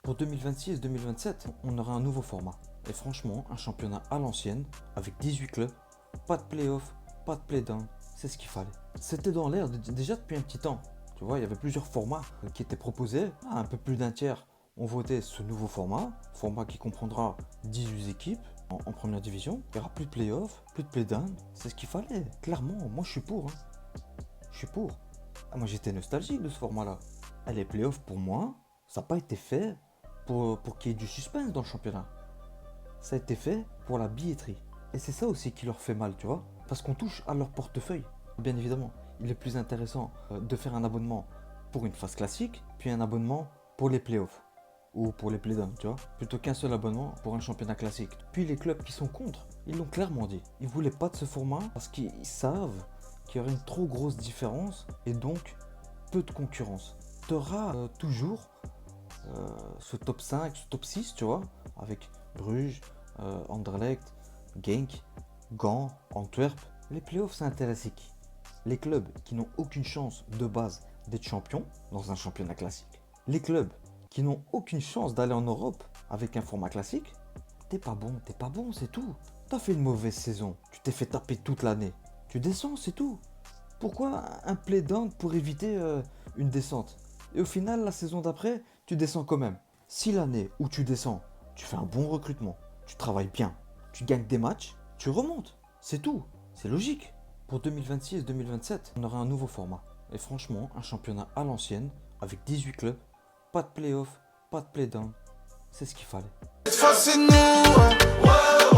Pour 2026-2027, on aura un nouveau format. Et franchement, un championnat à l'ancienne, avec 18 clubs, pas de play-off, pas de play-down, c'est ce qu'il fallait. C'était dans l'air déjà depuis un petit temps. Tu vois, il y avait plusieurs formats qui étaient proposés. Un peu plus d'un tiers ont voté ce nouveau format qui comprendra 18 équipes en première division. Il n'y aura plus de play-off, plus de play-down, c'est ce qu'il fallait. Clairement, moi je suis pour. Je suis pour. Ah, moi j'étais nostalgique de ce format-là. Ah, les playoffs pour moi, ça n'a pas été fait pour qu'il y ait du suspense dans le championnat. Ça a été fait pour la billetterie. Et c'est ça aussi qui leur fait mal, tu vois. Parce qu'on touche à leur portefeuille. Bien évidemment, il est plus intéressant de faire un abonnement pour une phase classique, puis un abonnement pour les playoffs. Ou pour les playdowns, tu vois. Plutôt qu'un seul abonnement pour un championnat classique. Puis les clubs qui sont contre, ils l'ont clairement dit. Ils voulaient pas de ce format parce qu'ils savent qu'il y aurait une trop grosse différence et donc peu de concurrence. Tu auras toujours ce top 5, ce top 6, tu vois, avec Bruges, Anderlecht, Genk, Gand, Antwerp. Les playoffs, ça intéresse qui? Les clubs qui n'ont aucune chance de base d'être champions dans un championnat classique. Les clubs qui n'ont aucune chance d'aller en Europe avec un format classique. T'es pas bon, c'est tout. T'as fait une mauvaise saison, tu t'es fait taper toute l'année. Tu descends, c'est tout. Pourquoi un play-down pour éviter une descente? Et au final, la saison d'après, tu descends quand même. Si l'année où tu descends, tu fais un bon recrutement, tu travailles bien, tu gagnes des matchs, tu remontes. C'est tout. C'est logique. Pour 2026-2027, on aura un nouveau format. Et franchement, un championnat à l'ancienne, avec 18 clubs, pas de play-off, pas de play-down. C'est ce qu'il fallait. Cette fois c'est nous, hein.